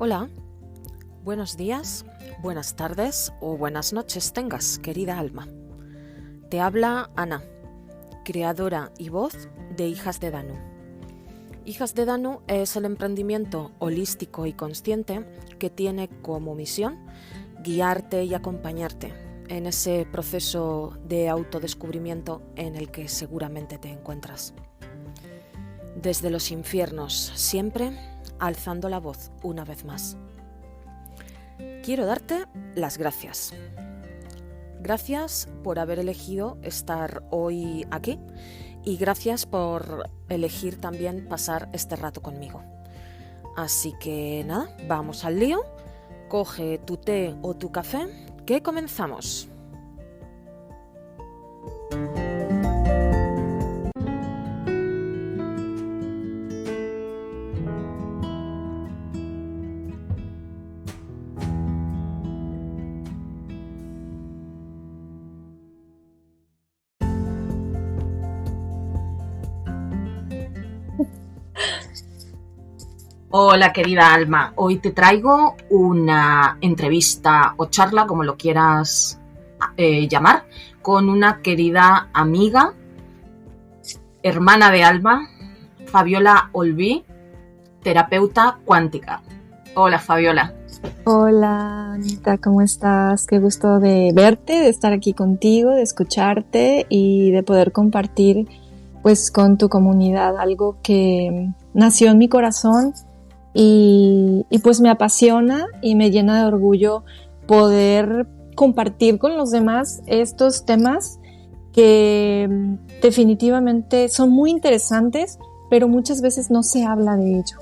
Hola, buenos días, buenas tardes o buenas noches tengas, querida alma. Te habla Ana, creadora y voz de Hijas de Danu. Hijas de Danu es el emprendimiento holístico y consciente que tiene como misión guiarte y acompañarte en ese proceso de autodescubrimiento en el que seguramente te encuentras. Desde los infiernos, siempre alzando la voz una vez más. Quiero darte las gracias. Gracias por haber elegido estar hoy aquí y gracias por elegir también pasar este rato conmigo. Así que nada, vamos al lío. Coge tu té o tu café, que comenzamos. Hola querida alma, hoy te traigo una entrevista o charla, como lo quieras llamar, con una querida amiga, hermana de alma, Fabiola Olví, terapeuta cuántica. Hola Fabiola. Hola Anita, ¿cómo estás? Qué gusto de verte, de estar aquí contigo, de escucharte y de poder compartir pues con tu comunidad algo que nació en mi corazón. Y pues me apasiona y me llena de orgullo poder compartir con los demás estos temas que definitivamente son muy interesantes, pero muchas veces no se habla de ello.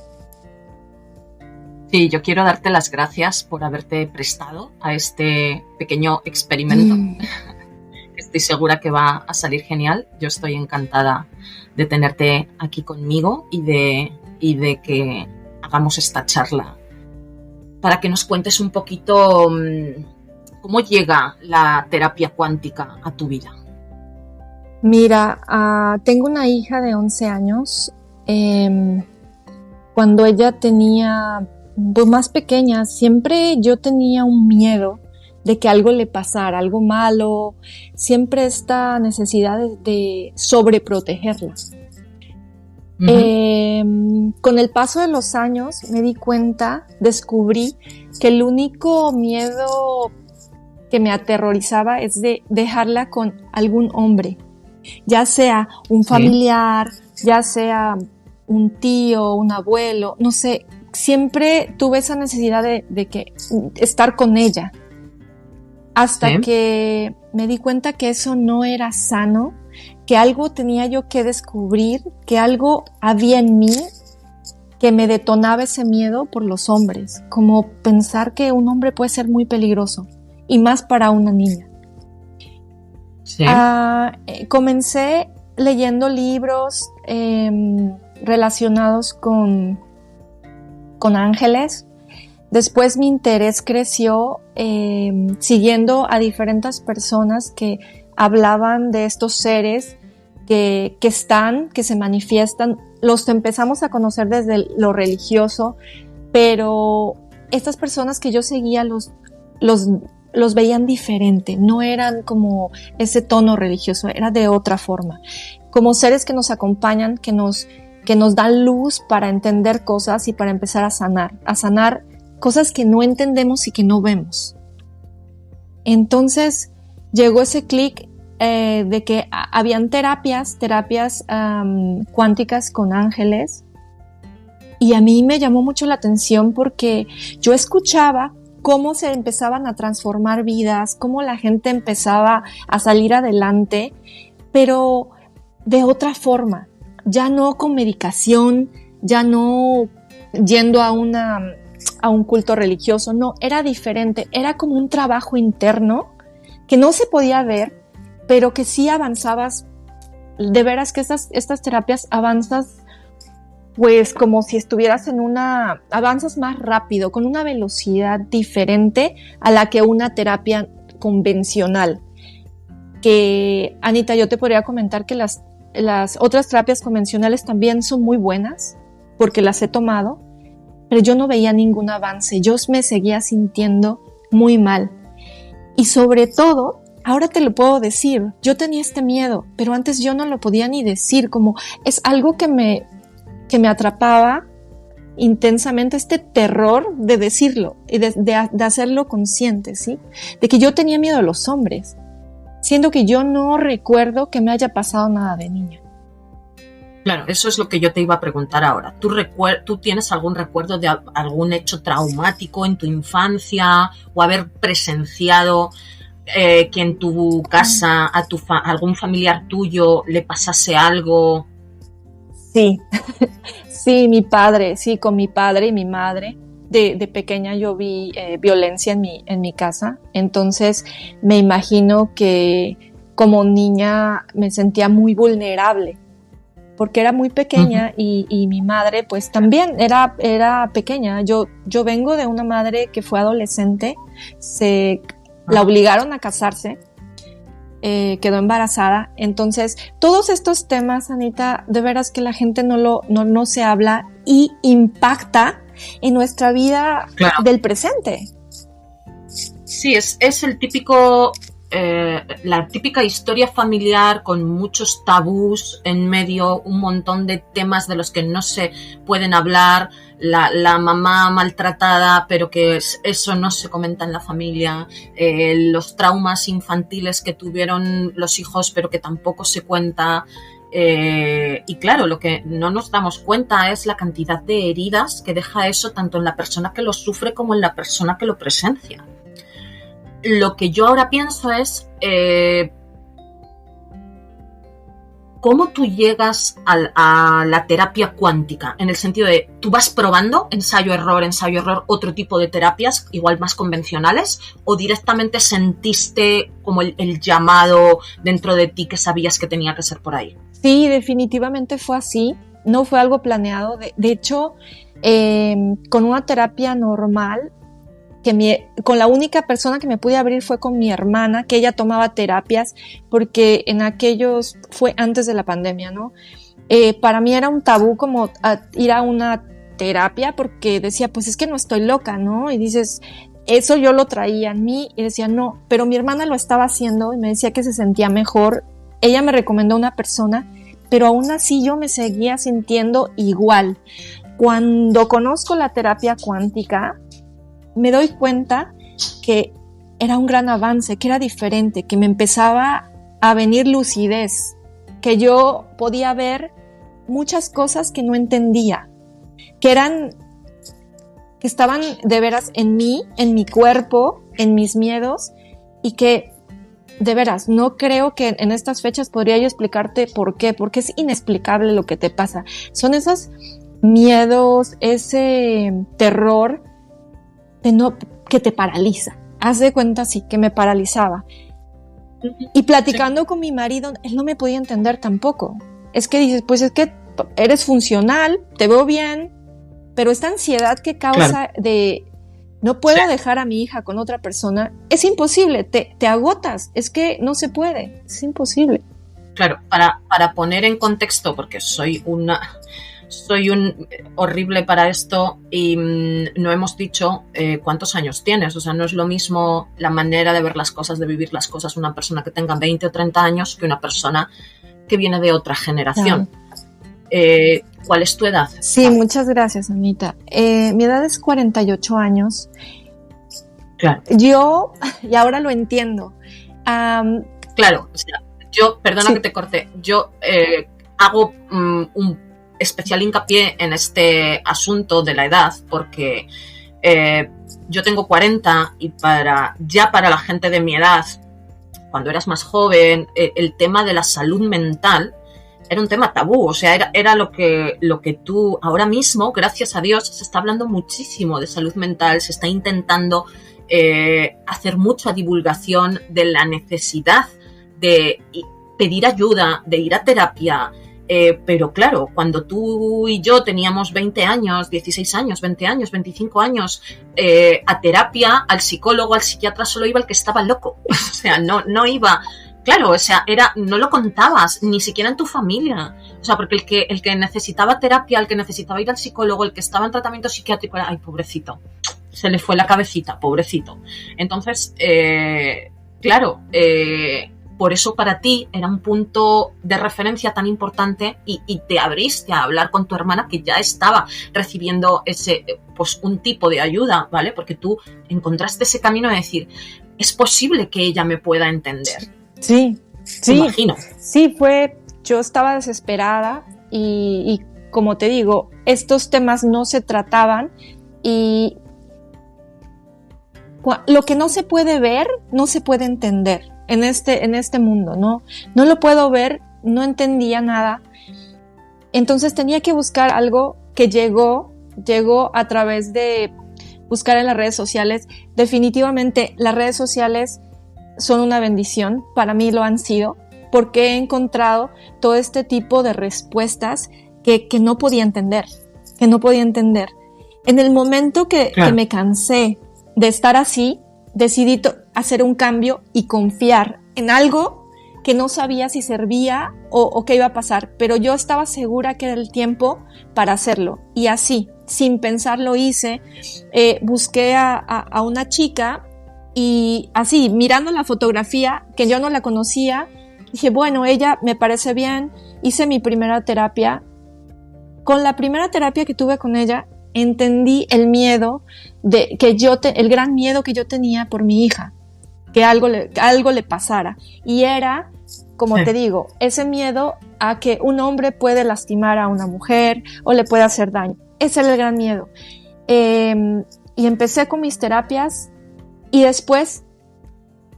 Sí, yo quiero darte las gracias por haberte prestado a este pequeño experimento. Estoy segura que va a salir genial. Yo estoy encantada de tenerte aquí conmigo y de que hagamos esta charla para que nos cuentes un poquito cómo llega la terapia cuántica a tu vida. Mira, tengo una hija de 11 años. Cuando ella tenía, pues más pequeña, siempre yo tenía un miedo de que algo le pasara, algo malo, siempre esta necesidad de sobreprotegerla. Uh-huh. Con el paso de los años me di cuenta, descubrí que el único miedo que me aterrorizaba es de dejarla con algún hombre, ya sea un familiar, ya sea un tío, un abuelo, no sé, siempre tuve esa necesidad de que estar con ella, hasta que me di cuenta que eso no era sano, que algo tenía yo que descubrir, que algo había en mí que me detonaba ese miedo por los hombres, como pensar que un hombre puede ser muy peligroso, y más para una niña. Sí. Comencé leyendo libros relacionados con ángeles. Después mi interés creció siguiendo a diferentes personas que hablaban de estos seres que se manifiestan. Los empezamos a conocer desde lo religioso, pero estas personas que yo seguía los veían diferente, no eran como ese tono religioso, era de otra forma, como seres que nos acompañan, que nos dan luz para entender cosas y para empezar a sanar cosas que no entendemos y que no vemos. Entonces llegó ese clic de que habían terapias cuánticas con ángeles, y a mí me llamó mucho la atención porque yo escuchaba cómo se empezaban a transformar vidas, cómo la gente empezaba a salir adelante, pero de otra forma, ya no con medicación, ya no yendo a un culto religioso, no, era diferente, era como un trabajo interno que no se podía ver, pero que sí avanzabas, de veras que estas terapias avanzas pues como si estuvieras avanzas más rápido, con una velocidad diferente a la que una terapia convencional. Que, Anita, yo te podría comentar que las otras terapias convencionales también son muy buenas, porque las he tomado, pero yo no veía ningún avance, yo me seguía sintiendo muy mal. Y sobre todo, ahora te lo puedo decir, yo tenía este miedo, pero antes yo no lo podía ni decir, como es algo que me atrapaba intensamente, este terror de decirlo y de hacerlo consciente, ¿sí? De que yo tenía miedo a los hombres, siendo que yo no recuerdo que me haya pasado nada de niña. Claro, eso es lo que yo te iba a preguntar ahora. ¿Tú tienes algún recuerdo de algún hecho traumático en tu infancia o haber presenciado que en tu casa a algún familiar tuyo le pasase algo? Sí, sí, con mi padre y mi madre. De pequeña yo vi violencia en mi casa, entonces me imagino que como niña me sentía muy vulnerable, porque era muy pequeña y mi madre pues también era pequeña. Yo vengo de una madre que fue adolescente, la obligaron a casarse, quedó embarazada. Entonces, todos estos temas, Anita, de veras que la gente no se habla y impacta en nuestra vida del presente. Sí, es el típico, la típica historia familiar con muchos tabús en medio, un montón de temas de los que no se pueden hablar, la mamá maltratada, pero que eso no se comenta en la familia, los traumas infantiles que tuvieron los hijos, pero que tampoco se cuenta. Y claro, lo que no nos damos cuenta es la cantidad de heridas que deja eso tanto en la persona que lo sufre como en la persona que lo presencia. Lo que yo ahora pienso es ¿cómo tú llegas a la terapia cuántica? En el sentido de, ¿tú vas probando ensayo-error, otro tipo de terapias, igual más convencionales? ¿O directamente sentiste como el llamado dentro de ti que sabías que tenía que ser por ahí? Sí, definitivamente fue así. No fue algo planeado. De hecho, con una terapia normal, con la única persona que me pude abrir fue con mi hermana, que ella tomaba terapias, porque fue antes de la pandemia, ¿no? Para mí era un tabú como ir a una terapia, porque decía, pues es que no estoy loca, ¿no? Y dices, eso yo lo traía en mí, y decía, no, pero mi hermana lo estaba haciendo y me decía que se sentía mejor. Ella me recomendó una persona, pero aún así yo me seguía sintiendo igual. Cuando conozco la terapia cuántica, me doy cuenta que era un gran avance, que era diferente, que me empezaba a venir lucidez, que yo podía ver muchas cosas que no entendía, que estaban de veras en mí, en mi cuerpo, en mis miedos, y que de veras no creo que en estas fechas podría yo explicarte por qué, porque es inexplicable lo que te pasa. Son esos miedos, ese terror que te paraliza. Haz de cuenta, sí, que me paralizaba. Y platicando con mi marido, él no me podía entender tampoco. Es que dices, pues es que eres funcional, te veo bien, pero esta ansiedad que causa de no puedo dejar a mi hija con otra persona, es imposible, te agotas, es que no se puede, es imposible. Claro, para poner en contexto, porque soy un horrible para esto y no hemos dicho cuántos años tienes. O sea, no es lo mismo la manera de ver las cosas, de vivir las cosas, una persona que tenga 20 o 30 años que una persona que viene de otra generación. ¿Cuál es tu edad? Sí, muchas gracias, Anita. Mi edad es 48 años. Claro. Yo, y ahora lo entiendo. Claro, o sea, perdona que te corté, yo hago un especial hincapié en este asunto de la edad porque yo tengo 40 y para la gente de mi edad, cuando eras más joven, el tema de la salud mental era un tema tabú. O sea, era lo que tú ahora mismo, gracias a Dios, se está hablando muchísimo de salud mental, se está intentando hacer mucha divulgación de la necesidad de pedir ayuda, de ir a terapia. Pero claro, cuando tú y yo teníamos 20 años, 16 años, 20 años, 25 años, a terapia, al psicólogo, al psiquiatra, solo iba el que estaba loco. O sea, no iba... claro, o sea, no lo contabas, ni siquiera en tu familia. O sea, porque el que necesitaba terapia, el que necesitaba ir al psicólogo, el que estaba en tratamiento psiquiátrico, era, ay, pobrecito, se le fue la cabecita, pobrecito. Entonces, claro, por eso para ti era un punto de referencia tan importante y te abriste a hablar con tu hermana, que ya estaba recibiendo pues un tipo de ayuda, ¿vale? Porque tú encontraste ese camino de decir, es posible que ella me pueda entender. Sí, Me imagino. Sí, yo estaba desesperada y como te digo, estos temas no se trataban y lo que no se puede ver, no se puede entender en este mundo, ¿no? No lo puedo ver, no entendía nada. Entonces tenía que buscar algo que llegó a través de buscar en las redes sociales. Definitivamente las redes sociales son una bendición, para mí lo han sido, porque he encontrado todo este tipo de respuestas que no podía entender, En el momento que me cansé de estar así, decidí hacer un cambio y confiar en algo que no sabía si servía o qué iba a pasar, pero yo estaba segura que era el tiempo para hacerlo. Y así, sin pensar, lo hice. Busqué a una chica y así, mirando la fotografía, que yo no la conocía, dije, bueno, ella me parece bien. Hice mi primera terapia. Con la primera terapia que tuve con ella, entendí el miedo el gran miedo que yo tenía por mi hija, que algo le pasara. Y era, como te digo, ese miedo a que un hombre puede lastimar a una mujer o le puede hacer daño. Ese era el gran miedo. Y empecé con mis terapias y después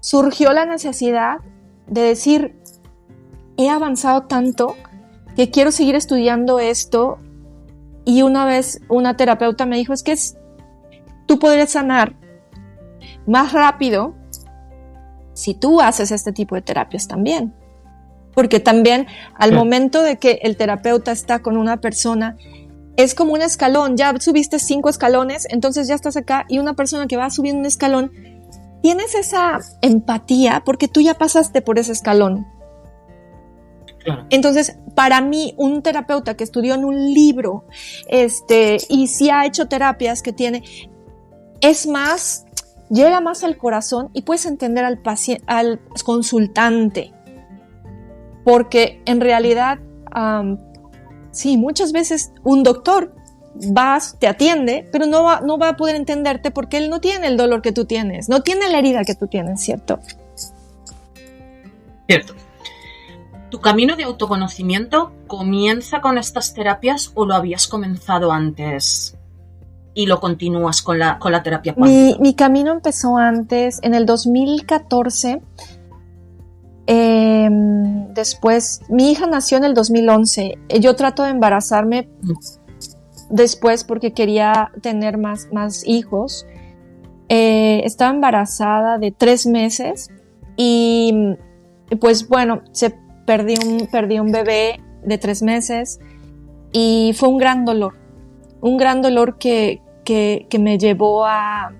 surgió la necesidad de decir, he avanzado tanto que quiero seguir estudiando esto. Y una vez una terapeuta me dijo, es que tú podrías sanar más rápido si tú haces este tipo de terapias también. Porque también al momento de que el terapeuta está con una persona, es como un escalón, ya subiste 5 escalones, entonces ya estás acá, y una persona que va subiendo un escalón, tienes esa empatía porque tú ya pasaste por ese escalón. Claro. Entonces, para mí, un terapeuta que estudió en un libro, y sí ha hecho terapias que tiene, llega más al corazón y puedes entender al paciente, al consultante. Porque en realidad, sí, muchas veces un doctor te atiende, pero no va a poder entenderte porque él no tiene el dolor que tú tienes, no tiene la herida que tú tienes, ¿cierto? Cierto. ¿Tu camino de autoconocimiento comienza con estas terapias o lo habías comenzado antes y lo continúas con la terapia cuántica? Mi camino empezó antes, en el 2014. Después, mi hija nació en el 2011. Yo trato de embarazarme después porque quería tener más hijos. Estaba embarazada de 3 meses y pues bueno, perdí un bebé de 3 meses y fue un gran dolor que me llevó a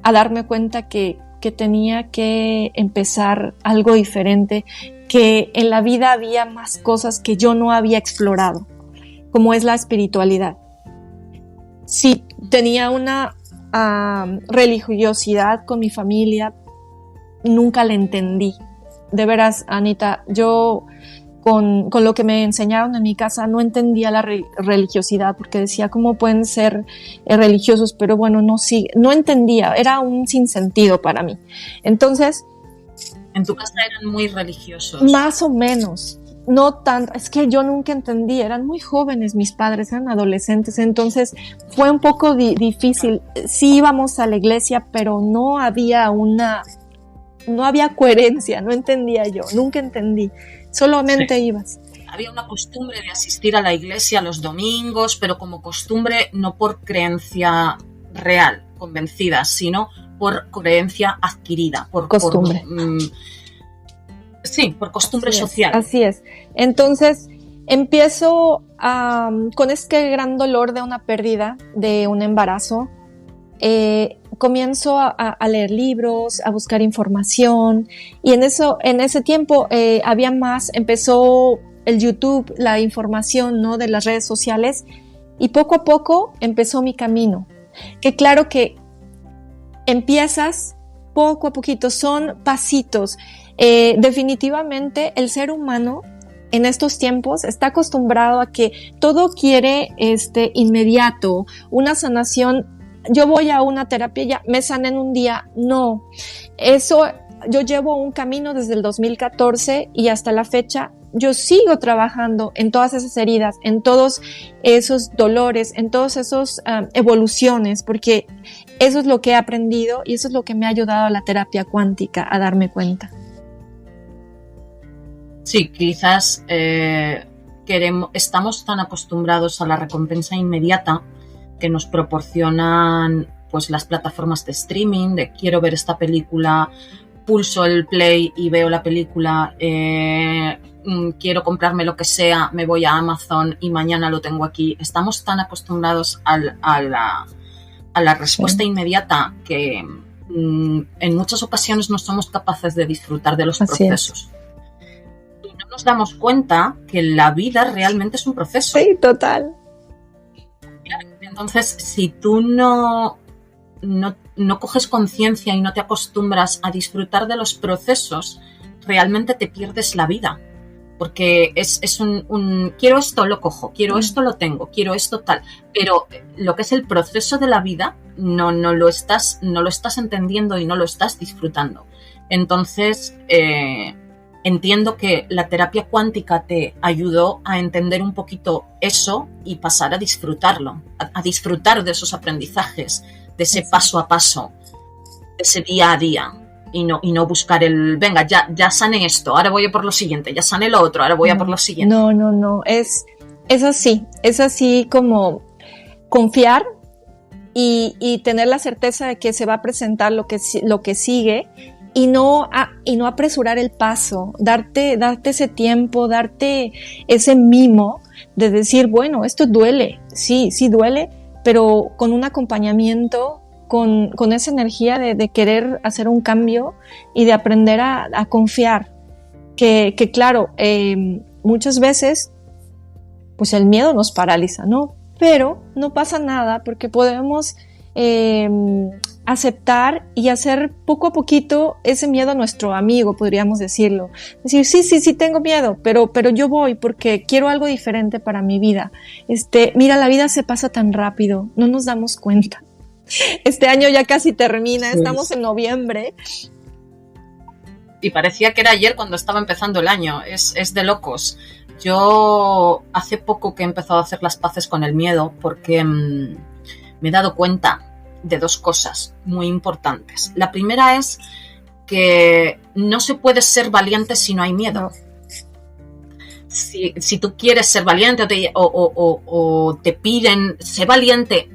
darme cuenta que tenía que empezar algo diferente, que en la vida había más cosas que yo no había explorado, como es la espiritualidad. Sí, tenía una religiosidad con mi familia, nunca la entendí. De veras, Anita, yo con lo que me enseñaron en mi casa no entendía la religiosidad, porque decía, ¿cómo pueden ser religiosos? Pero bueno, no entendía, era un sinsentido para mí. Entonces... ¿En tu casa eran muy religiosos? Más o menos, no tanto, es que yo nunca entendí, eran muy jóvenes mis padres, eran adolescentes, entonces fue un poco difícil. Sí íbamos a la iglesia, pero no había coherencia, no entendía yo, nunca entendí. Solamente ibas. Había una costumbre de asistir a la iglesia los domingos, pero como costumbre, no por creencia real, convencida, sino por creencia adquirida. Por costumbre. Por costumbre social. Así es. Entonces, empiezo con este gran dolor de una pérdida, de un embarazo. comienzo a leer libros, a buscar información, y en ese tiempo empezó el YouTube, la información, ¿no?, de las redes sociales, y poco a poco empezó mi camino. Que claro que empiezas poco a poquito, son pasitos. Definitivamente el ser humano en estos tiempos está acostumbrado a que todo quiere inmediato, una sanación. Yo voy a una terapia, ya me sané en un día. No, eso yo llevo un camino desde el 2014 y hasta la fecha yo sigo trabajando en todas esas heridas, en todos esos dolores, en todas esas evoluciones, porque eso es lo que he aprendido y eso es lo que me ha ayudado a la terapia cuántica a darme cuenta. Sí, quizás estamos tan acostumbrados a la recompensa inmediata que nos proporcionan pues las plataformas de streaming, de quiero ver esta película, pulso el play y veo la película, quiero comprarme lo que sea, me voy a Amazon y mañana lo tengo aquí. Estamos tan acostumbrados a la respuesta inmediata que en muchas ocasiones no somos capaces de disfrutar de los procesos. Y no nos damos cuenta que la vida realmente es un proceso. Sí, total. Entonces, si tú no coges conciencia y no te acostumbras a disfrutar de los procesos, realmente te pierdes la vida. Porque es un quiero esto, lo cojo, quiero esto, lo tengo, quiero esto, tal. Pero lo que es el proceso de la vida no lo estás entendiendo y no lo estás disfrutando. Entonces, entiendo que la terapia cuántica te ayudó a entender un poquito eso y pasar a disfrutarlo, a disfrutar de esos aprendizajes, de ese paso a paso, de ese día a día. Y no buscar venga, ya sané esto, ahora voy a por lo siguiente, ya sané lo otro, ahora voy a por lo siguiente. No, es así como confiar y tener la certeza de que se va a presentar lo que sigue y no apresurar el paso, darte ese tiempo, darte ese mimo de decir, bueno, esto duele, sí duele, pero con un acompañamiento, con esa energía de querer hacer un cambio y de aprender a confiar. Que claro, muchas veces pues el miedo nos paraliza, ¿no? Pero no pasa nada porque podemos aceptar y hacer poco a poquito ese miedo nuestro amigo, podríamos decirlo. Decir, sí, tengo miedo, pero yo voy porque quiero algo diferente para mi vida. Mira, la vida se pasa tan rápido, no nos damos cuenta. Este año ya casi termina, estamos en noviembre. Y parecía que era ayer cuando estaba empezando el año, es de locos. Yo hace poco que he empezado a hacer las paces con el miedo porque me he dado cuenta de dos cosas muy importantes. La primera es que no se puede ser valiente si no hay miedo. Si tú quieres ser valiente o te piden ser valiente,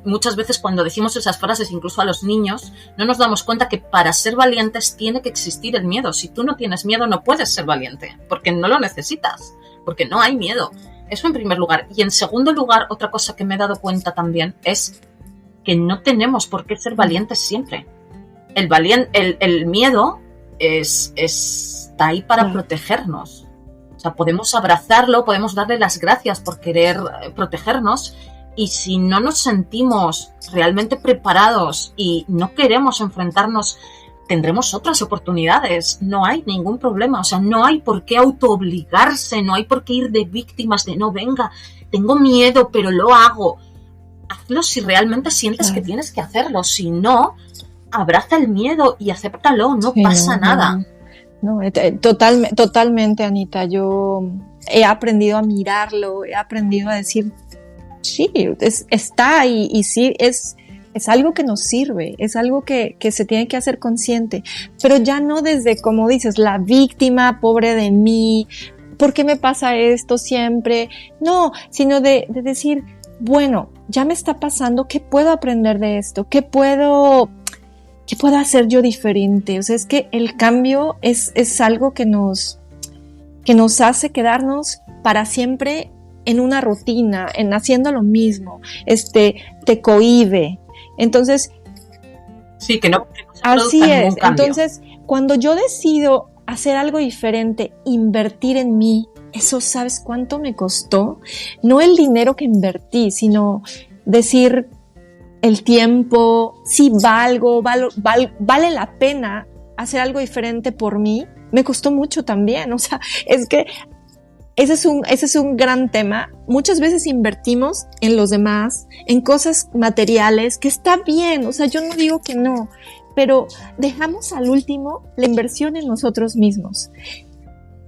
muchas veces cuando decimos esas frases, incluso a los niños, no nos damos cuenta que para ser valientes tiene que existir el miedo. Si tú no tienes miedo no puedes ser valiente, porque no lo necesitas, porque no hay miedo. Eso en primer lugar. Y en segundo lugar, otra cosa que me he dado cuenta también es que no tenemos por qué ser valientes siempre. El miedo está ahí para protegernos. O sea, podemos abrazarlo, podemos darle las gracias por querer protegernos, y si no nos sentimos realmente preparados y no queremos enfrentarnos, tendremos otras oportunidades, no hay ningún problema. O sea, no hay por qué autoobligarse, no hay por qué ir de víctimas de no, venga, tengo miedo, pero lo hago. Hazlo si realmente sientes que tienes que hacerlo, si no, abraza el miedo y acéptalo, no pasa nada. No, totalmente, Anita. Yo he aprendido a mirarlo, he aprendido a decir, sí, está ahí y sí, es algo que nos sirve, es algo que se tiene que hacer consciente, pero ya no desde, como dices, la víctima, pobre de mí, ¿por qué me pasa esto siempre? No, sino de decir, bueno, ya me está pasando, ¿qué puedo aprender de esto? ¿Qué puedo hacer yo diferente? O sea, es que el cambio es algo que nos hace quedarnos para siempre en una rutina, en haciendo lo mismo, te cohíbe. Entonces, Sí, que no se Así produzca es. ningún cambio. Entonces, cuando yo decido hacer algo diferente, invertir en mí, eso, ¿sabes cuánto me costó? No el dinero que invertí, sino decir el tiempo, si vale la pena hacer algo diferente por mí. Me costó mucho también. O sea, es que ese es un gran tema. Muchas veces invertimos en los demás, en cosas materiales, que está bien. O sea, yo no digo que no, pero dejamos al último la inversión en nosotros mismos.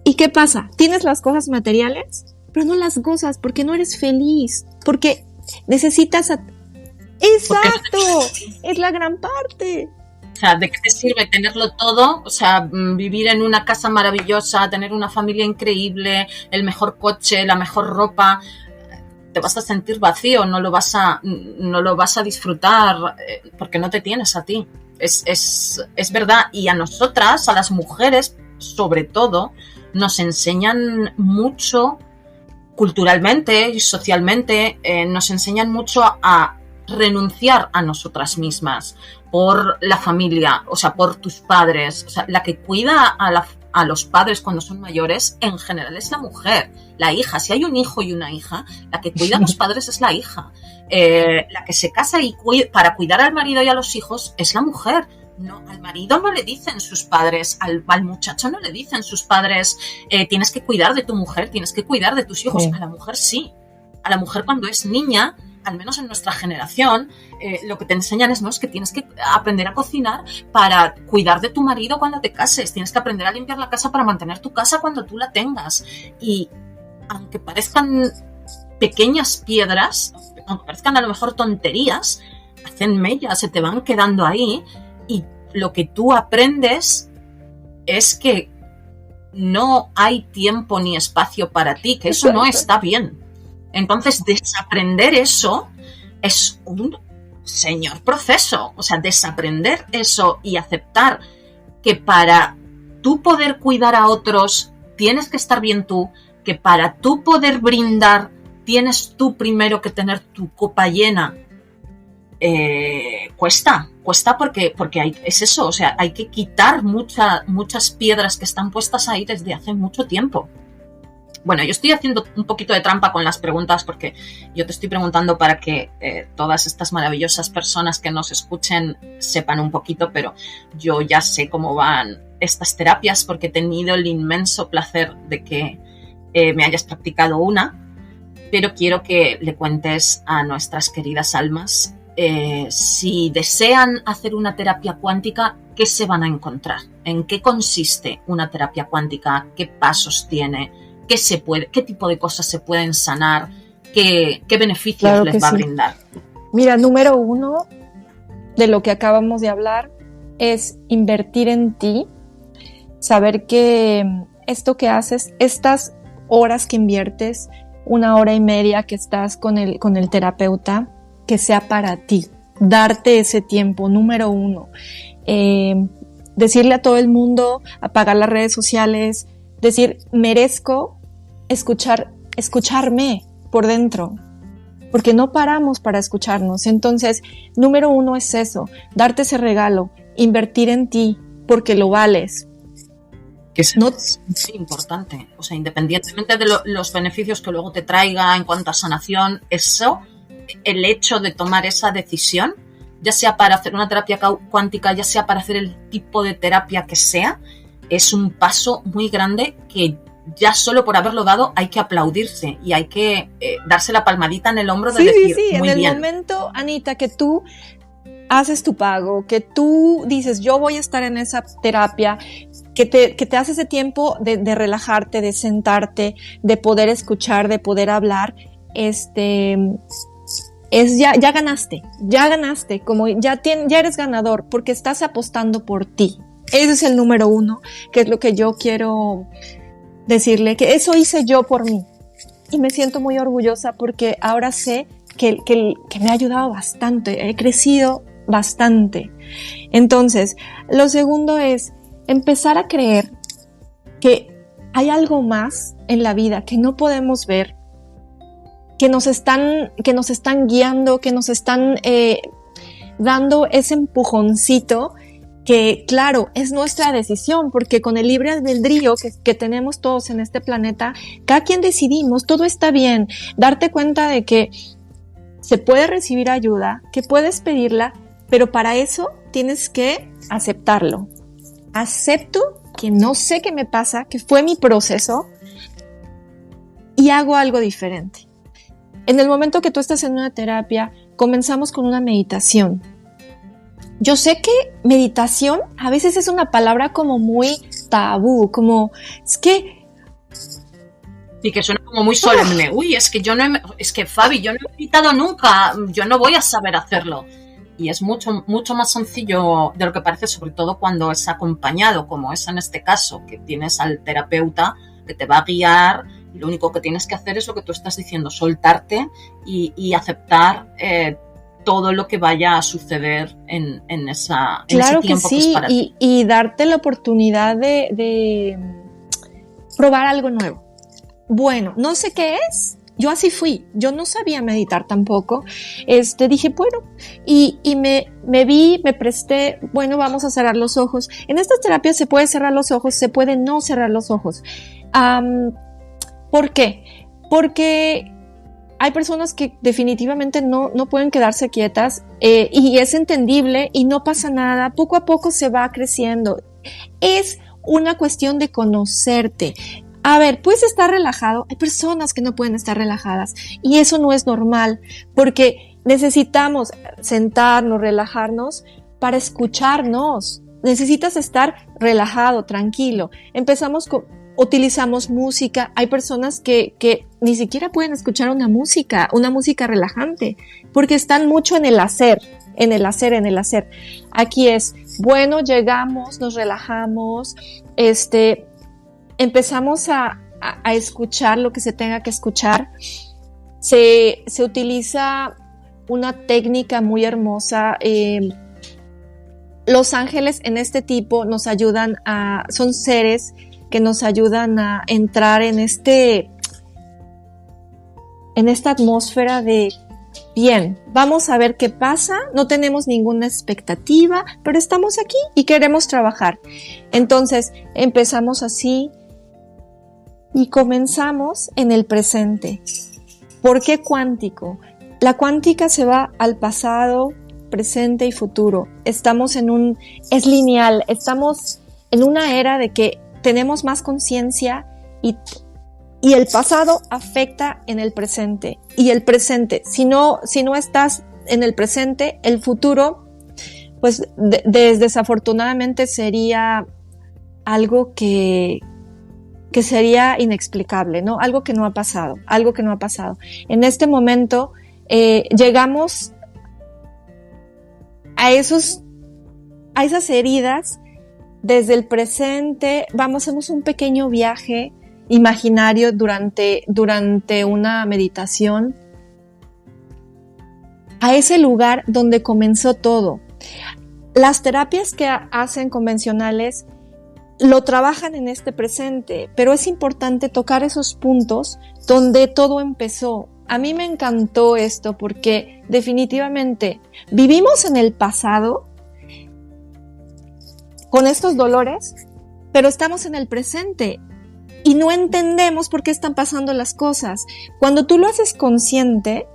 ¿Y qué pasa? Tienes las cosas materiales, pero no las gozas porque no eres feliz, porque necesitas... ¡Exacto! Es la gran parte. O sea, ¿de qué te sirve tenerlo todo? O sea, vivir en una casa maravillosa, tener una familia increíble, el mejor coche, la mejor ropa. Te vas a sentir vacío, no lo vas a disfrutar porque no te tienes a ti. Es verdad. Y a nosotras, a las mujeres, sobre todo, nos enseñan mucho culturalmente y socialmente, nos enseñan mucho a renunciar a nosotras mismas por la familia, o sea, por tus padres. O sea, la que cuida a los padres cuando son mayores, en general es la mujer, la hija. Si hay un hijo y una hija, la que cuida a los padres es la hija. La que se casa para cuidar al marido y a los hijos es la mujer. No, al marido no le dicen sus padres, al muchacho no le dicen sus padres, tienes que cuidar de tu mujer, tienes que cuidar de tus hijos. Sí. A la mujer sí. A la mujer cuando es niña, al menos en nuestra generación, lo que te enseñan es que tienes que aprender a cocinar para cuidar de tu marido cuando te cases, tienes que aprender a limpiar la casa para mantener tu casa cuando tú la tengas. Y aunque parezcan pequeñas piedras, aunque parezcan a lo mejor tonterías, hacen mella, se te van quedando ahí, y lo que tú aprendes es que no hay tiempo ni espacio para ti, que eso no está bien. Entonces, desaprender eso es un señor proceso. O sea, desaprender eso y aceptar que para tú poder cuidar a otros tienes que estar bien tú, que para tú poder brindar tienes tú primero que tener tu copa llena. Cuesta porque es eso. O sea, hay que quitar muchas piedras que están puestas ahí desde hace mucho tiempo. Bueno, yo estoy haciendo un poquito de trampa con las preguntas porque yo te estoy preguntando para que todas estas maravillosas personas que nos escuchen sepan un poquito, pero yo ya sé cómo van estas terapias porque he tenido el inmenso placer de que me hayas practicado una, pero quiero que le cuentes a nuestras queridas almas si desean hacer una terapia cuántica, ¿qué se van a encontrar? ¿En qué consiste una terapia cuántica? ¿Qué pasos tiene? ¿Qué tipo de cosas se pueden sanar? ¿Qué beneficios les va a brindar? Mira, número 1 de lo que acabamos de hablar es invertir en ti, saber que esto que haces, estas horas que inviertes, 1 hora y media que estás con el terapeuta, que sea para ti, darte ese tiempo, número 1. Decirle a todo el mundo, apagar las redes sociales, decir, merezco escucharme por dentro, porque no paramos para escucharnos. Entonces, número 1 es eso, darte ese regalo, invertir en ti, porque lo vales. Que es importante, o sea, independientemente de los beneficios que luego te traiga en cuanto a sanación, eso, el hecho de tomar esa decisión, ya sea para hacer una terapia cuántica, ya sea para hacer el tipo de terapia que sea, es un paso muy grande que ya solo por haberlo dado hay que aplaudirse y hay que darse la palmadita en el hombro de decir, sí, muy en bien. El momento, Anita, que tú haces tu pago, que tú dices, yo voy a estar en esa terapia, que te hace ese tiempo de relajarte, de sentarte, de poder escuchar, de poder hablar, ya ganaste, como ya eres ganador, porque estás apostando por ti. Ese es el número 1, que es lo que yo quiero decirle, que eso hice yo por mí. Y me siento muy orgullosa porque ahora sé que me ha ayudado bastante, he crecido bastante. Entonces, lo segundo es empezar a creer que hay algo más en la vida que no podemos ver, que nos están guiando, que nos están dando ese empujoncito que, claro, es nuestra decisión, porque con el libre albedrío que tenemos todos en este planeta, cada quien decidimos, todo está bien. Darte cuenta de que se puede recibir ayuda, que puedes pedirla, pero para eso tienes que aceptarlo. Acepto que no sé qué me pasa, que fue mi proceso y hago algo diferente. En el momento que tú estás en una terapia, comenzamos con una meditación. Yo sé que meditación a veces es una palabra como muy tabú, como es que... Sí, que suena como muy solemne. Uy, es que Fabi, yo no he meditado nunca, yo no voy a saber hacerlo. Y es mucho, mucho más sencillo de lo que parece, sobre todo cuando es acompañado, como es en este caso, que tienes al terapeuta que te va a guiar y lo único que tienes que hacer es lo que tú estás diciendo, soltarte y aceptar todo lo que vaya a suceder en ese tiempo que es para ti. Y darte la oportunidad de probar algo nuevo. Bueno, no sé qué es. Yo así fui, yo no sabía meditar tampoco, dije, bueno, y me vi, me presté, bueno, vamos a cerrar los ojos. En estas terapias se puede cerrar los ojos, se puede no cerrar los ojos. ¿Por qué? Porque hay personas que definitivamente no pueden quedarse quietas y es entendible y no pasa nada, poco a poco se va creciendo. Es una cuestión de conocerte. A ver, puedes estar relajado, hay personas que no pueden estar relajadas y eso no es normal porque necesitamos sentarnos, relajarnos para escucharnos. Necesitas estar relajado, tranquilo. Utilizamos música, hay personas que ni siquiera pueden escuchar una música relajante porque están mucho en el hacer. Aquí es, bueno, llegamos, nos relajamos, empezamos a escuchar lo que se tenga que escuchar. Se utiliza una técnica muy hermosa. Los ángeles en este tipo nos ayudan son seres que nos ayudan a entrar en esta atmósfera de bien, vamos a ver qué pasa, no tenemos ninguna expectativa, pero estamos aquí y queremos trabajar. Entonces empezamos así y comenzamos en el presente. ¿Por qué cuántico? La cuántica se va al pasado, presente y futuro. Es lineal, estamos en una era de que tenemos más conciencia y el pasado afecta en el presente. Y el presente, si no estás en el presente, el futuro, pues desafortunadamente sería algo que sería inexplicable, ¿no? Algo que no ha pasado. En este momento llegamos a esas heridas desde el presente. Hacemos un pequeño viaje imaginario durante una meditación a ese lugar donde comenzó todo. Las terapias que hacen convencionales lo trabajan en este presente, pero es importante tocar esos puntos donde todo empezó. A mí me encantó esto porque definitivamente vivimos en el pasado con estos dolores, pero estamos en el presente y no entendemos por qué están pasando las cosas. Cuando tú lo haces consciente,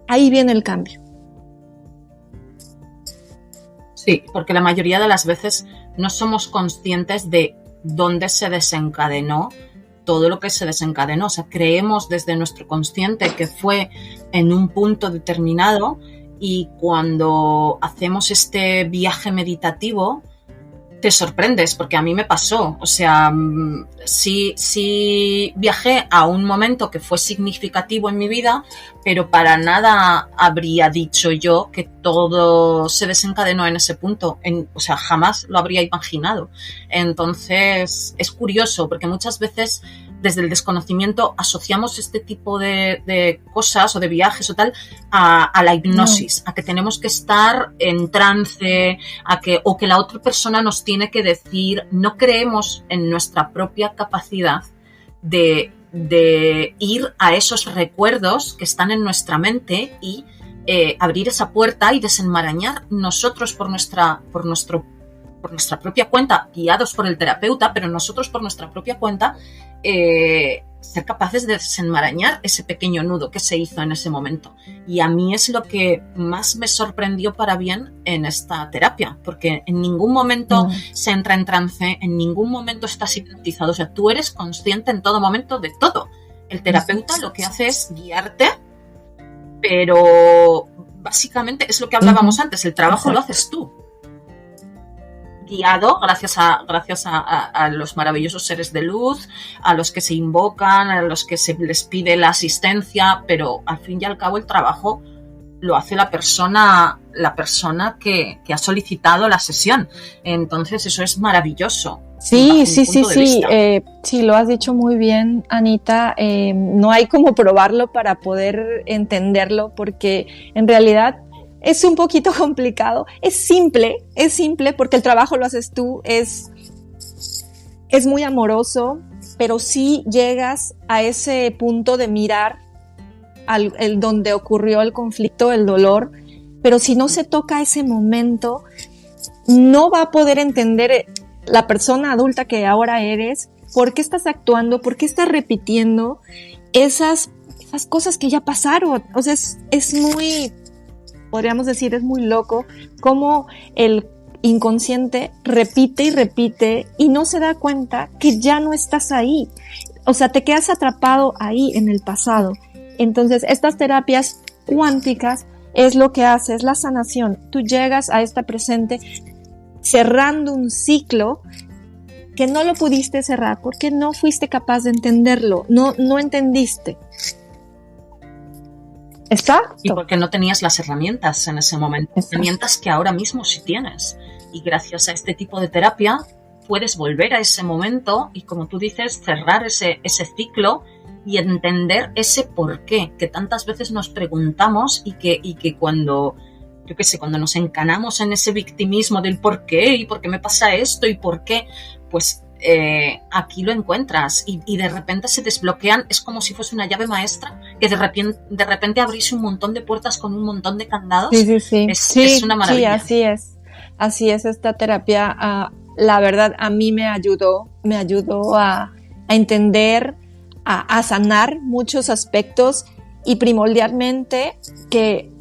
ahí viene el cambio. Sí, porque la mayoría de las veces no somos conscientes de dónde se desencadenó todo lo que se desencadenó. O sea, creemos desde nuestro consciente que fue en un punto determinado y cuando hacemos este viaje meditativo te sorprendes, porque a mí me pasó. O sea, sí viajé a un momento que fue significativo en mi vida, pero para nada habría dicho yo que todo se desencadenó en ese punto. O sea, jamás lo habría imaginado. Entonces, es curioso, porque muchas veces desde el desconocimiento asociamos este tipo de cosas o de viajes o tal a la hipnosis, a que tenemos que estar en trance, o que la otra persona nos tiene que decir. No creemos en nuestra propia capacidad de ir a esos recuerdos que están en nuestra mente y abrir esa puerta y desenmarañar nosotros por nuestra propia cuenta, guiados por el terapeuta, pero nosotros por nuestra propia cuenta, ser capaces de desenmarañar ese pequeño nudo que se hizo en ese momento. Y a mí es lo que más me sorprendió para bien en esta terapia, porque en ningún momento se entra en trance, en ningún momento estás hipnotizado, o sea, tú eres consciente en todo momento de todo. El terapeuta lo que hace es guiarte, pero básicamente es lo que hablábamos antes, el trabajo lo haces tú, guiado gracias a los maravillosos seres de luz, a los que se invocan, a los que se les pide la asistencia, pero al fin y al cabo el trabajo lo hace la persona que ha solicitado la sesión. Entonces eso es maravilloso. Sí, sí, lo has dicho muy bien, Anita. No hay como probarlo para poder entenderlo, porque en realidad es un poquito complicado. Es simple porque el trabajo lo haces tú, es muy amoroso, pero sí llegas a ese punto de mirar el donde ocurrió el conflicto, el dolor, pero si no se toca ese momento, no va a poder entender la persona adulta que ahora eres, por qué estás actuando, por qué estás repitiendo esas cosas que ya pasaron. O sea, es muy, podríamos decir, es muy loco cómo el inconsciente repite y repite y no se da cuenta que ya no estás ahí. O sea, te quedas atrapado ahí en el pasado. Entonces, estas terapias cuánticas es lo que hace, es la sanación. Tú llegas a este presente cerrando un ciclo que no lo pudiste cerrar porque no fuiste capaz de entenderlo, no entendiste. ¿Exacto? Y porque no tenías las herramientas en ese momento, herramientas que ahora mismo sí tienes. Y gracias a este tipo de terapia puedes volver a ese momento y, como tú dices, cerrar ese ciclo y entender ese por qué, que tantas veces nos preguntamos y que cuando, yo qué sé, cuando nos encanamos en ese victimismo del por qué y por qué me pasa esto y por qué, pues aquí lo encuentras y de repente se desbloquean, es como si fuese una llave maestra que de repente abrís un montón de puertas con un montón de candados. Sí. Es una maravilla. Sí, así es esta terapia. La verdad, a mí me ayudó a entender, a sanar muchos aspectos y primordialmente que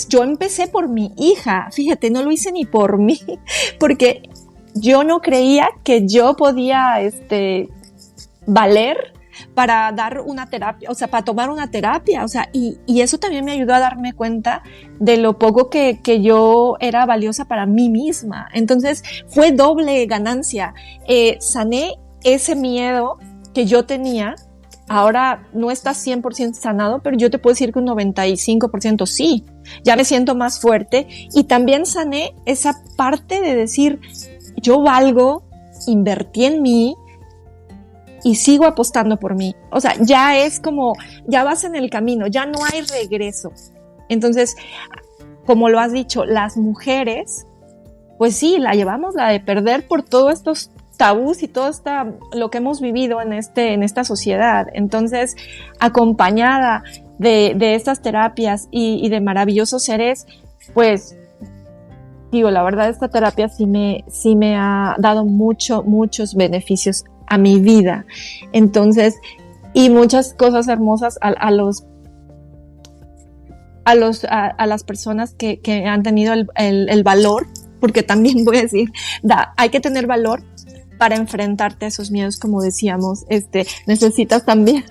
yo empecé por mi hija, fíjate, no lo hice ni por mí, porque yo no creía que yo podía valer para dar una terapia, o sea, para tomar una terapia, o sea, y eso también me ayudó a darme cuenta de lo poco que yo era valiosa para mí misma. Entonces fue doble ganancia. Sané ese miedo que yo tenía. Ahora no está 100% sanado, pero yo te puedo decir que un 95% sí. Ya me siento más fuerte y también sané esa parte de decir, yo valgo, invertí en mí y sigo apostando por mí. O sea, ya es como, ya vas en el camino, ya no hay regreso. Entonces, como lo has dicho, las mujeres, pues sí, la llevamos la de perder por todos estos tabús y todo lo que hemos vivido en esta sociedad. Entonces, acompañada de estas terapias y de maravillosos seres, pues, digo, la verdad, esta terapia sí me ha dado muchos beneficios a mi vida. Entonces, y muchas cosas hermosas a las personas que han tenido el valor, porque también voy a decir, hay que tener valor para enfrentarte a esos miedos, como decíamos, necesitas también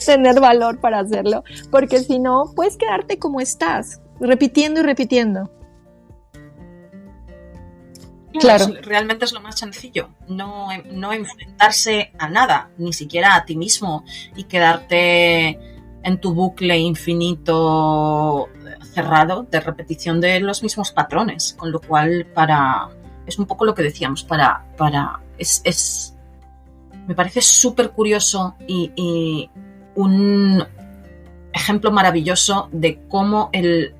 tener valor para hacerlo, porque si no, puedes quedarte como estás, repitiendo y repitiendo. Claro. Realmente es lo más sencillo, no enfrentarse a nada, ni siquiera a ti mismo, y quedarte en tu bucle infinito cerrado de repetición de los mismos patrones, con lo cual es un poco lo que decíamos, me parece súper curioso y un ejemplo maravilloso de cómo el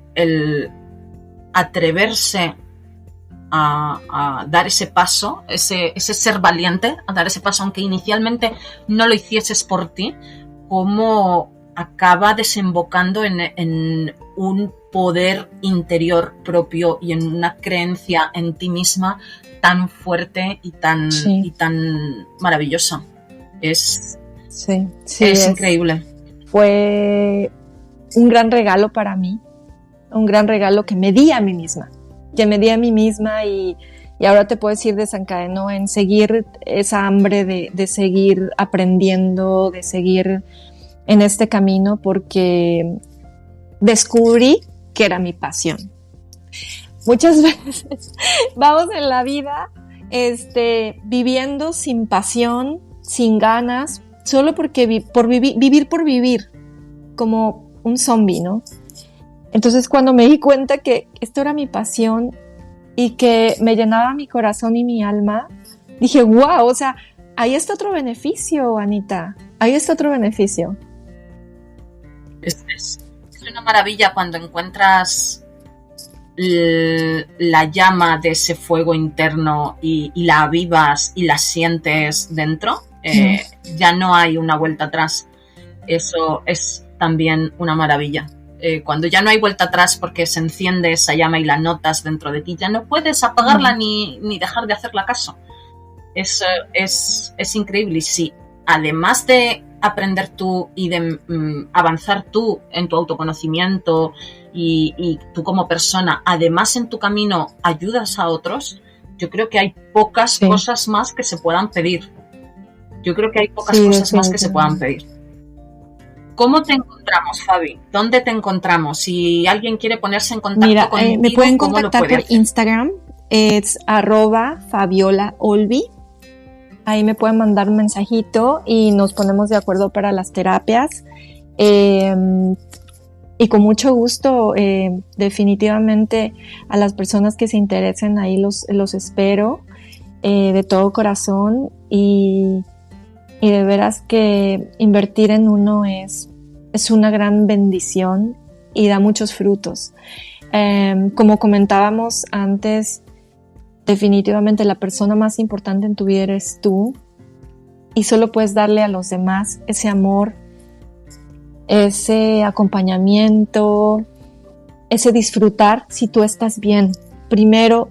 atreverse a dar ese paso, ese ser valiente, a dar ese paso, aunque inicialmente no lo hicieses por ti, cómo acaba desembocando en un poder interior propio y en una creencia en ti misma tan fuerte y tan maravillosa. Es increíble. Fue un gran regalo para mí, un gran regalo que me di a mí misma, y ahora te puedo decir, desencadenó en seguir esa hambre de seguir aprendiendo, de seguir en este camino, porque descubrí que era mi pasión. Muchas veces vamos en la vida viviendo sin pasión, sin ganas, solo porque vivir por vivir, como un zombie, ¿no? Entonces, cuando me di cuenta que esto era mi pasión y que me llenaba mi corazón y mi alma, dije, wow, o sea, ahí está otro beneficio, Anita, ahí está otro beneficio. Es una maravilla cuando encuentras la llama de ese fuego interno y la avivas y la sientes dentro. Ya no hay una vuelta atrás. Eso es también una maravilla. Cuando ya no hay vuelta atrás porque se enciende esa llama y la notas dentro de ti, ya no puedes apagarla ni dejar de hacerla caso. Eso es increíble. Y sí, además de aprender tú y de avanzar tú en tu autoconocimiento y tú como persona, además en tu camino ayudas a otros, yo creo que hay pocas cosas más que se puedan pedir. ¿Cómo te encontramos, Fabi? ¿Dónde te encontramos? Si alguien quiere ponerse en contacto contigo, me pueden ¿cómo contactar lo puede por hacer? Instagram, es @FabiolaOlvi. Ahí me pueden mandar un mensajito y nos ponemos de acuerdo para las terapias. Y con mucho gusto, definitivamente a las personas que se interesen ahí los espero de todo corazón, y de veras que invertir en uno es una gran bendición y da muchos frutos. Como comentábamos antes, definitivamente la persona más importante en tu vida eres tú, y solo puedes darle a los demás ese amor, ese acompañamiento, ese disfrutar si tú estás bien. Primero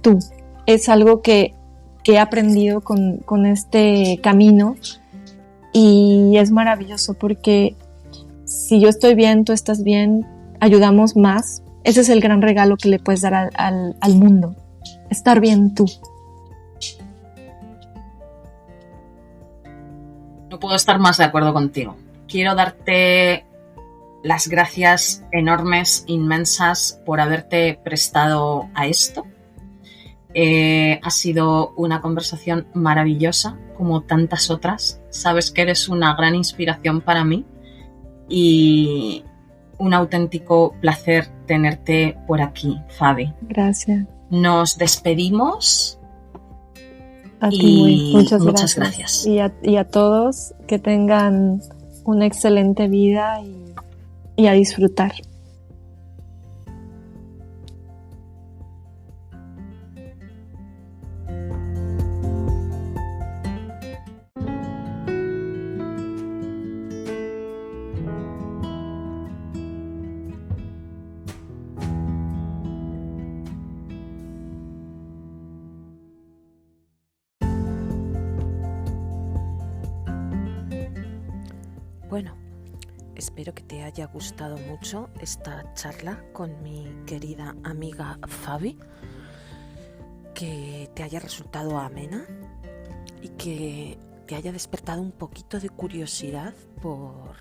tú. Es algo que he aprendido con este camino, y es maravilloso porque si yo estoy bien, tú estás bien, ayudamos más. Ese es el gran regalo que le puedes dar al mundo, estar bien tú. No puedo estar más de acuerdo contigo. Quiero darte las gracias enormes, inmensas, por haberte prestado a esto. Ha sido una conversación maravillosa, como tantas otras. Sabes que eres una gran inspiración para mí y un auténtico placer tenerte por aquí, Fabi. Gracias. Nos despedimos. A ti, muchas gracias. Y a todos, que tengan una excelente vida y a disfrutar. Bueno, espero que te haya gustado mucho esta charla con mi querida amiga Fabi, que te haya resultado amena y que te haya despertado un poquito de curiosidad por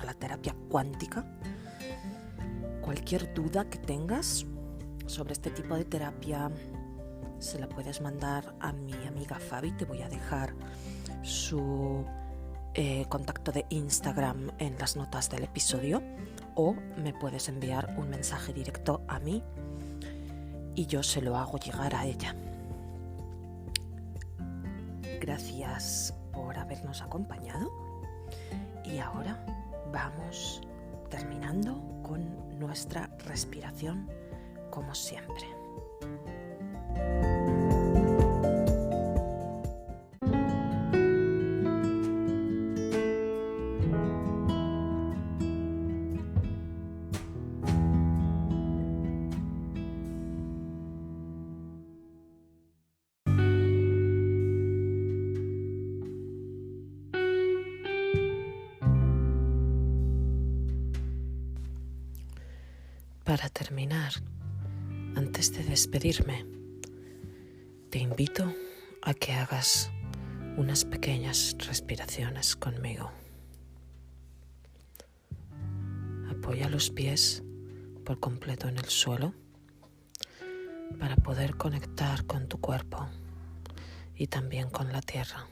la terapia cuántica. Cualquier duda que tengas sobre este tipo de terapia se la puedes mandar a mi amiga Fabi. Te voy a dejar su contacto de Instagram en las notas del episodio, o me puedes enviar un mensaje directo a mí y yo se lo hago llegar a ella. Gracias por habernos acompañado, y ahora vamos terminando con nuestra respiración como siempre. Para terminar, antes de despedirme, te invito a que hagas unas pequeñas respiraciones conmigo. Apoya los pies por completo en el suelo para poder conectar con tu cuerpo y también con la tierra.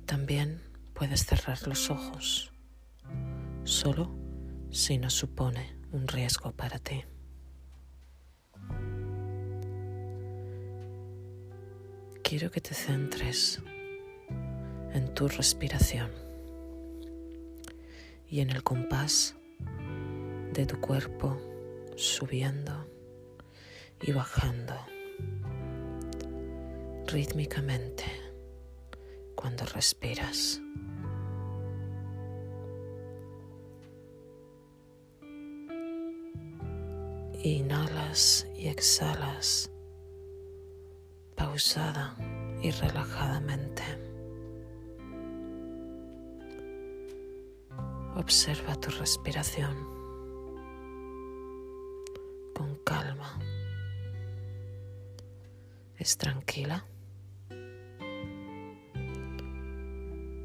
También puedes cerrar los ojos, solo si no supone un riesgo para ti. Quiero que te centres en tu respiración y en el compás de tu cuerpo subiendo y bajando rítmicamente cuando respiras. Inhalas y exhalas pausada y relajadamente. Observa tu respiración con calma. ¿Es tranquila?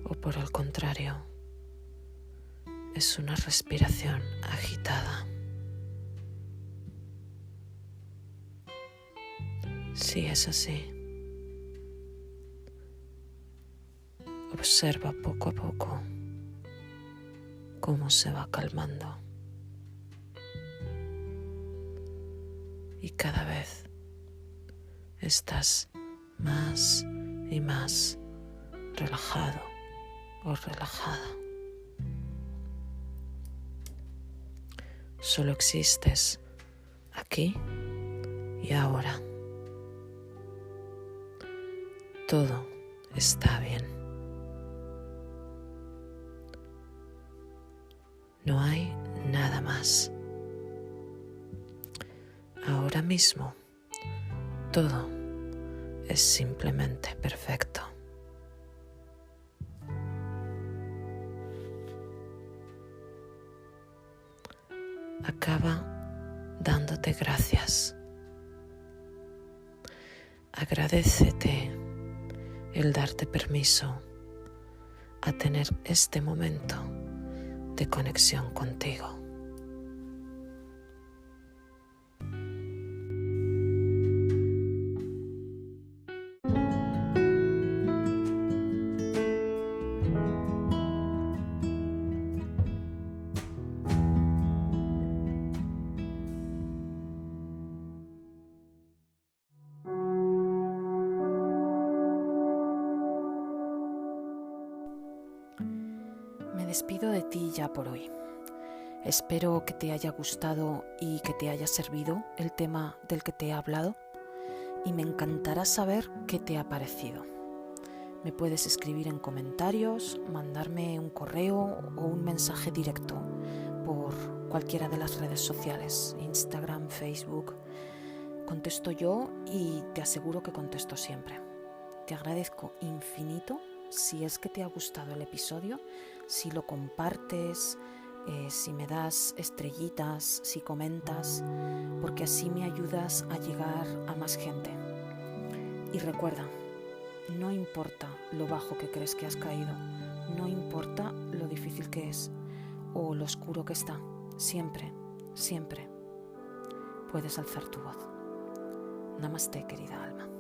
¿O por el contrario, es una respiración agitada? Si es así, observa poco a poco cómo se va calmando y cada vez estás más y más relajado o relajada. Solo existes aquí y ahora. Todo está bien. No hay nada más. Ahora mismo, todo es simplemente perfecto. Acaba dándote gracias. Agradécete el darte permiso a tener este momento de conexión contigo. Me despido de ti ya por hoy. Espero que te haya gustado y que te haya servido el tema del que te he hablado y me encantará saber qué te ha parecido. Me puedes escribir en comentarios, mandarme un correo o un mensaje directo por cualquiera de las redes sociales, Instagram, Facebook. Contesto yo y te aseguro que contesto siempre. Te agradezco infinito si es que te ha gustado el episodio, si lo compartes, si me das estrellitas, si comentas, porque así me ayudas a llegar a más gente. Y recuerda, no importa lo bajo que crees que has caído, no importa lo difícil que es o lo oscuro que está, siempre, siempre puedes alzar tu voz. Namaste, querida alma.